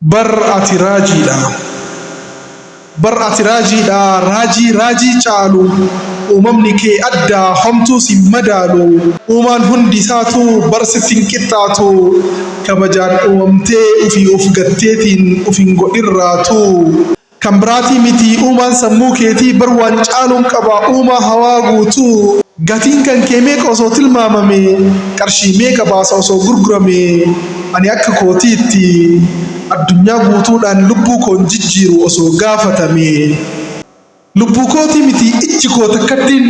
برأت راجيلا برأت راجيلا راجي چالو وممني كي أدى حمتو سمدالو ومن هندي ساتو برستين كتاتو كبجان أممتي وفي أفقتيتين وفي نقراتو كمبراتي متي ومن سموكيتي بروان چالو كبا وما هواغوتو gatiin kan kee meeqa osoo tilmaamame qarshii meeqa baasa osoo gurgurame ani akka kootiitti addunyaa guutuudhaan lubbuu koon jijjiiru osoo gaafatame lubbuu kootii miti ijji koo takkattiin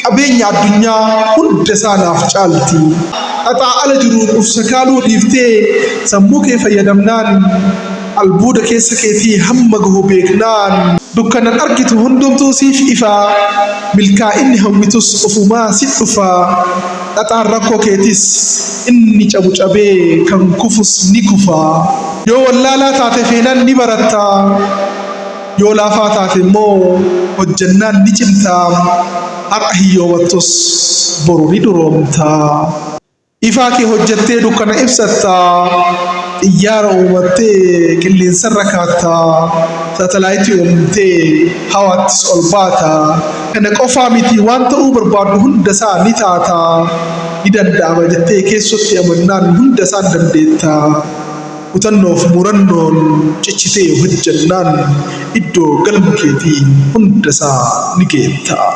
qabeenya addunyaa hunda isaanaaf caalti haxaa ala jiruun uf sakaaluu dhiiftee sammuu kee fayyadamnaan albuuda keessa keetii hamma gahu beeknaan dukkanan argitu hundumtuu siif ifaa milkaa'inni hawwitus ufumaa si dhufaa dhaxaan rakkoo keetis inni cabu cabee kan kufus ni kufaa yoo wallaalaa taate feenaan ni barattaa yoo laafaa taate immoo hojjannaan ni cimtaa har'a hiyyoomattus boru ni duroomtaa ifaa kee hojjettee dukkana ibsattaa xiyyaara uumattee qilleensarra kaattaa saatalaayitii uumtee hawaattis ol baataa kana qofaa miti waan ta'uu barbaaddu hunda isaa ni taataa ni danda'ama jettee keessatti amannaan hunda isaa dandeettaa kutannoof murannoon cichitee hojjannaan iddoo galma keetii hunda isaa ni geettaa.